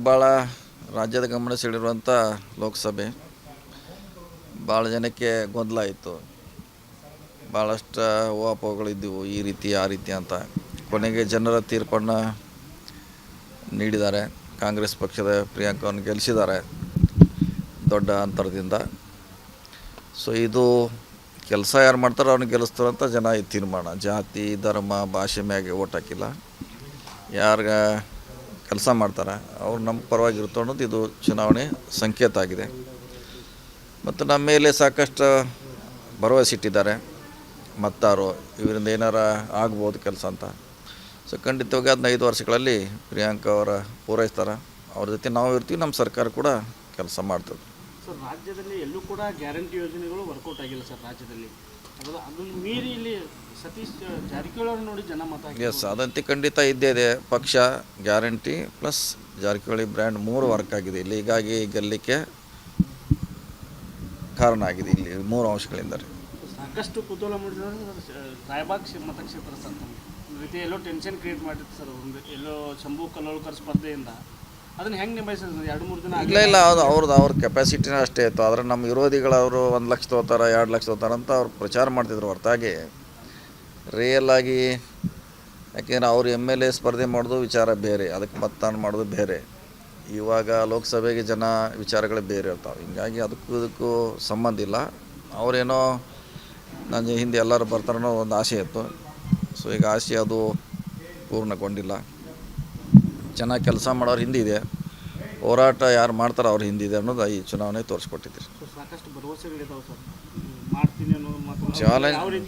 ಭಾಳ ರಾಜ್ಯದ ಗಮನ ಸೆಳೆದಿರುವಂಥ ಲೋಕಸಭೆ. ಭಾಳ ಜನಕ್ಕೆ ಗೊಂದಲ ಇತ್ತು, ಭಾಳಷ್ಟು ಊಹಾಪೋಹಗಳಿದ್ದವು, ಈ ರೀತಿ ಆ ರೀತಿ ಅಂತ. ಕೊನೆಗೆ ಜನರ ತೀರ್ಪನ್ನು ನೀಡಿದ್ದಾರೆ. ಕಾಂಗ್ರೆಸ್ ಪಕ್ಷದ ಪ್ರಿಯಾಂಕವನ್ನು ಗೆಲ್ಲಿಸಿದ್ದಾರೆ ದೊಡ್ಡ ಅಂತರದಿಂದ. ಸೊ ಇದು ಕೆಲಸ ಯಾರು ಮಾಡ್ತಾರೋ ಅವ್ರನ್ನ ಗೆಲ್ಲಿಸ್ತಾರಂತ ಜನ ಈ ತೀರ್ಮಾನ. ಜಾತಿ ಧರ್ಮ ಭಾಷೆ ಮ್ಯಾಗೆ ಓಟ್ ಹಾಕಿಲ್ಲ, ಯಾರ್ಗ ಕೆಲಸ ಮಾಡ್ತಾರೆ ಅವ್ರು ನಮ್ಮ ಪರವಾಗಿರುತ್ತೋ ಅನ್ನೋದು ಇದು ಚುನಾವಣೆ ಸಂಕೇತ ಆಗಿದೆ. ಮತ್ತು ನಮ್ಮ ಮೇಲೆ ಸಾಕಷ್ಟು ಭರವಸೆ ಇಟ್ಟಿದ್ದಾರೆ ಮತ್ತಾರು, ಇವರಿಂದ ಏನಾರ ಆಗ್ಬೋದು ಕೆಲಸ ಅಂತ. ಸೊ ಖಂಡಿತವಾಗಿ ಅದನ್ನ 5 ವರ್ಷಗಳಲ್ಲಿ ಪ್ರಿಯಾಂಕಾ ಅವರ ಪೂರೈಸ್ತಾರೆ. ಅವ್ರ ಜೊತೆ ನಾವು ಇರ್ತೀವಿ, ನಮ್ಮ ಸರ್ಕಾರ ಕೂಡ ಕೆಲಸ ಮಾಡ್ತದೆ. ಸರ್, ರಾಜ್ಯದಲ್ಲಿ ಎಲ್ಲೂ ಕೂಡ ಗ್ಯಾರಂಟಿ ಯೋಜನೆಗಳು ವರ್ಕೌಟ್ ಆಗಿಲ್ಲ ಸರ್ ರಾಜ್ಯದಲ್ಲಿ. ಅದನ್ನು ಮೀರಿ ಇಲ್ಲಿ ಸತೀಶ್ ಜಾರಕಿಹೊಳಿ ಅವರು ನೋಡಿ ಜನ ಮತ. ಎಸ್, ಅದಂತೆ ಖಂಡಿತ ಇದ್ದೇ ಇದೆ. ಪಕ್ಷ guarantee plus Jarkiholi brand 3 work ಆಗಿದೆ ಇಲ್ಲಿ. ಹೀಗಾಗಿ ಗೆಲ್ಲಲಿಕ್ಕೆ ಕಾರಣ ಆಗಿದೆ ಇಲ್ಲಿ 3 ಅಂಶಗಳಿಂದ. ಸಾಕಷ್ಟು ಕುತೂಹಲ ಮೂಡಿಸಿದ್ರೆ ರಾಯಬಾಗ್ ಮತಕ್ಷೇತ್ರ ಸರ್, ರೀತಿ ಎಲ್ಲೋ ಟೆನ್ಷನ್ ಕ್ರಿಯೇಟ್ ಮಾಡಿತ್ತು ಸರ್. ಒಂದು ಎಲ್ಲೋ ಶಂಭು ಕಲ್ಲೋಳ್ಕರ್ ಸ್ಪರ್ಧೆಯಿಂದ ಅದನ್ನು ಹೆಂಗೆ ನಿಭಾಯಿಸೋದು? 2-3 ದಿನ ಇಲ್ಲ ಅವ್ರ ಕೆಪಾಸಿಟಿನೇ ಅಷ್ಟೇ ಇತ್ತು. ಆದರೆ ನಮ್ಮ ವಿರೋಧಿಗಳು ಅವರು 1 ಲಕ್ಷ ತೊಗೋತಾರೆ 2 ಲಕ್ಷ ತೊಗೋತಾರೆ ಅಂತ ಅವ್ರು ಪ್ರಚಾರ ಮಾಡ್ತಿದ್ರು ಹೊರತಾಗಿ ರಿಯಲ್ ಆಗಿ. ಯಾಕೆಂದರೆ ಅವರು MLA ಸ್ಪರ್ಧೆ ಮಾಡೋದು ವಿಚಾರ ಬೇರೆ, ಅದಕ್ಕೆ ಮತದಾನ ಮಾಡೋದು ಬೇರೆ. ಇವಾಗ ಲೋಕಸಭೆಗೆ ಜನ ವಿಚಾರಗಳು ಬೇರೆ ಇರ್ತಾವೆ. ಹೀಗಾಗಿ ಅದಕ್ಕೂ ಸಂಬಂಧ ಇಲ್ಲ. ಅವರೇನೋ ನನ್ನ ಹಿಂದೆ ಎಲ್ಲರೂ ಬರ್ತಾರನ್ನೋ ಒಂದು ಆಸೆ ಇತ್ತು. ಸೊ ಈಗ ಆಸೆ ಅದು ಪೂರ್ಣಗೊಂಡಿಲ್ಲ. ಚೆನ್ನಾಗಿ ಕೆಲಸ ಮಾಡೋರು ಹಿಂದಿದೆ, ಹೋರಾಟ ಯಾರು ಮಾಡ್ತಾರೋ ಅವ್ರು ಹಿಂದಿದೆ ಅನ್ನೋದು ಈ ಚುನಾವಣೆ ತೋರಿಸ್ಕೊಟ್ಟಿದ್ದೀರಿ. ಸಾಕಷ್ಟು ಭರವಸೆಗಳಿದ್ದಾವೆ ಸರ್, ಮಾಡ್ತೀನಿ ಅನ್ನೋದು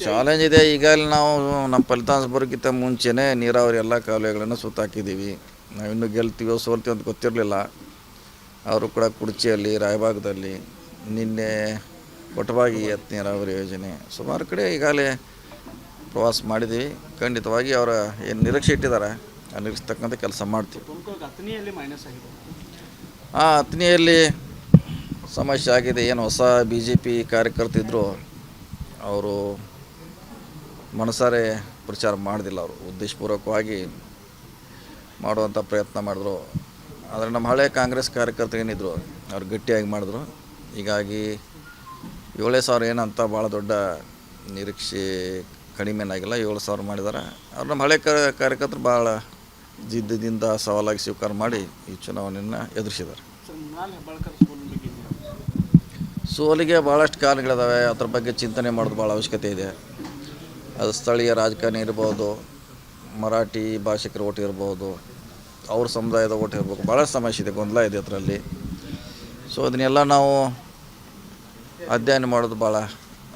ಚಾಲೆಂಜ್ ಇದೆ. ಈಗಾಗಲೇ ನಾವು ನಮ್ಮ ಫಲಿತಾಂಶ ಬರೋಕ್ಕಿಂತ ಮುಂಚೆನೇ ನೀರಾವರಿ ಎಲ್ಲ ಕಾಲುವೆಗಳನ್ನು ಸುತ್ತಾಕಿದ್ದೀವಿ. ನಾವಿನ್ನೂ ಗೆಲ್ತೀವೋ ಸೋಲ್ತೀವೋ ಅಂತ ಗೊತ್ತಿರಲಿಲ್ಲ. ಅವರು ಕೂಡ ಕುಡ್ಚಿಯಲ್ಲಿ, ರಾಯಬಾಗದಲ್ಲಿ, ನಿನ್ನೆ ಕೊಟಬಾಗಿ ನೀರಾವರಿ ಯೋಜನೆ, ಸುಮಾರು ಕಡೆ ಈಗಾಗಲೇ ಪ್ರವಾಸ ಮಾಡಿದ್ದೀವಿ. ಖಂಡಿತವಾಗಿ ಅವರ ಏನು ನಿರೀಕ್ಷೆ ಇಟ್ಟಿದ್ದಾರೆ ಆ ನಿರೀಕ್ಷಿಸ್ತಕ್ಕಂಥ ಕೆಲಸ ಮಾಡ್ತೀವಿ. ಅಥಣಿಯಲ್ಲಿ ಸಮಸ್ಯೆ ಆಗಿದೆ. ಏನು ಹೊಸ BJP ಕಾರ್ಯಕರ್ತರಿದ್ದರು, ಅವರು ಮನಸಾರೆ ಪ್ರಚಾರ ಮಾಡೋದಿಲ್ಲ. ಅವರು ಉದ್ದೇಶಪೂರ್ವಕವಾಗಿ ಮಾಡುವಂಥ ಪ್ರಯತ್ನ ಮಾಡಿದ್ರು. ಆದರೆ ನಮ್ಮ ಹಳೆ ಕಾಂಗ್ರೆಸ್ ಕಾರ್ಯಕರ್ತರು ಏನಿದ್ರು ಅವ್ರು ಗಟ್ಟಿಯಾಗಿ ಮಾಡಿದ್ರು. ಹೀಗಾಗಿ 7,000 ಏನಂತ ಭಾಳ ದೊಡ್ಡ ನಿರೀಕ್ಷೆ ಕಡಿಮೆನಾಗಿಲ್ಲ, 7,000 ಮಾಡಿದ್ದಾರೆ. ಅವ್ರು ನಮ್ಮ ಹಳೆ ಕಾರ್ಯಕರ್ತರು ಭಾಳ ಜಿದ್ದಿಂದ ಸವಾಲಾಗಿ ಸ್ವೀಕಾರ ಮಾಡಿ ಈ ಚುನಾವಣೆಯನ್ನು ಎದುರಿಸಿದ್ದಾರೆ. ಸೋಲಿಗೆ ಭಾಳಷ್ಟು ಕಾರಣಗಳಿದ್ದಾವೆ. ಅದ್ರ ಬಗ್ಗೆ ಚಿಂತನೆ ಮಾಡೋದು ಭಾಳ ಅವಶ್ಯಕತೆ ಇದೆ. ಅದು ಸ್ಥಳೀಯ ರಾಜಕಾರಣಿ ಇರ್ಬೋದು, ಮರಾಠಿ ಭಾಷಿಕರ ಓಟ್ ಇರ್ಬೋದು, ಅವ್ರ ಸಮುದಾಯದ ಓಟ್ ಇರ್ಬೋದು. ಭಾಳ ಸಮಸ್ಯೆ ಇದೆ, ಗೊಂದಲ ಇದೆ ಅದರಲ್ಲಿ. ಸೊ ಅದನ್ನೆಲ್ಲ ನಾವು ಅಧ್ಯಯನ ಮಾಡೋದು ಭಾಳ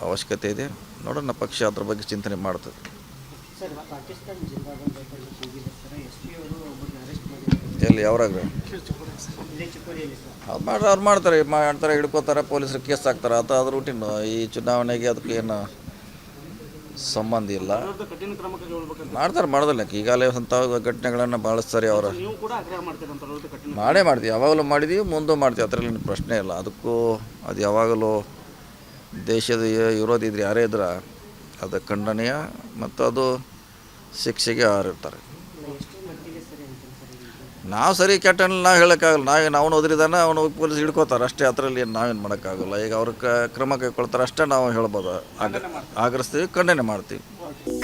ಅವಶ್ಯಕತೆ ಇದೆ. ನೋಡೋಣ, ಪಕ್ಷ ಅದ್ರ ಬಗ್ಗೆ ಚಿಂತನೆ ಮಾಡ್ತದೆ. ಎಲ್ಲಿ ಯಾವ್ರಾಗ ಅವ್ರು ಮಾಡ್ತಾರೆ ಹಿಡ್ಕೋತಾರೆ, ಪೊಲೀಸರು ಕೇಸ್ ಹಾಕ್ತಾರೆ. ಅದ್ರ ರೂಟೀನು. ಈ ಚುನಾವಣೆಗೆ ಅದಕ್ಕೆ ಏನು ಸಂಬಂಧ ಇಲ್ಲ. ಮಾಡೋದಿಲ್ಲ. ಈಗಾಗಲೇ ಅಂಥ ಘಟನೆಗಳನ್ನು ಭಾಳಷ್ಟು ಸರಿ ಅವರು ಮಾಡ್ತೀವಿ, ಯಾವಾಗಲೂ ಮಾಡಿದ್ದೀವಿ, ಮುಂದೂ ಮಾಡ್ತೀವಿ. ಅದರಲ್ಲಿ ಪ್ರಶ್ನೆ ಇಲ್ಲ. ಅದಕ್ಕೂ ಅದು ಯಾವಾಗಲೂ ದೇಶದ ವಿರೋಧಿ ಇದ್ರೆ ಯಾರೇ ಇದ್ರೆ ಅದು ಖಂಡನೀಯ ಮತ್ತು ಅದು ಶಿಕ್ಷೆಗೆ ಹಾರಿರ್ತಾರೆ. ನಾವು ಸರಿ ಕೆಟ್ಟಲ್ಲಿ ನಾವು ಹೇಳೋಕ್ಕಾಗಲ್ಲ. ಅವನು ಓದಿದಾನೆ, ಅವನು ಪೊಲೀಸ್ ಹಿಡ್ಕೋತಾರೆ ಅಷ್ಟೇ. ಅದರಲ್ಲಿ ನಾವೇನು ಮಾಡೋಕ್ಕಾಗಲ್ಲ. ಈಗ ಅವ್ರ ಕ್ರಮ ಕೈಗೊಳ್ತಾರೆ ಅಷ್ಟೇ ನಾವು ಹೇಳ್ಬೋದು. ಆಗ್ರಹಿಸ್ತೀವಿ, ಖಂಡನೆ ಮಾಡ್ತೀವಿ.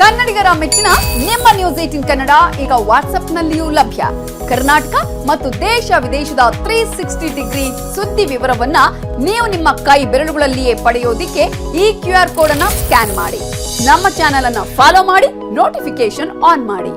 ಕನ್ನಡಿಗರ ಮೆಚ್ಚಿನ ನಿಮ್ಮ ನ್ಯೂಸ್ 18 ಕನ್ನಡ ಈಗ ವಾಟ್ಸ್ಆಪ್ನಲ್ಲಿಯೂ ಲಭ್ಯ. ಕರ್ನಾಟಕ ಮತ್ತು ದೇಶ ವಿದೇಶದ 360 ಡಿಗ್ರಿ ಸುದ್ದಿ ವಿವರವನ್ನ ನೀವು ನಿಮ್ಮ ಕೈ ಬೆರಳುಗಳಲ್ಲಿಯೇ ಪಡೆಯೋದಿಕ್ಕೆ ಈ QR ಕೋಡ್ ಅನ್ನ ಸ್ಕ್ಯಾನ್ ಮಾಡಿ. ನಮ್ಮ ಚಾನೆಲ್ ಅನ್ನ ಫಾಲೋ ಮಾಡಿ, ನೋಟಿಫಿಕೇಶನ್ ಆನ್ ಮಾಡಿ.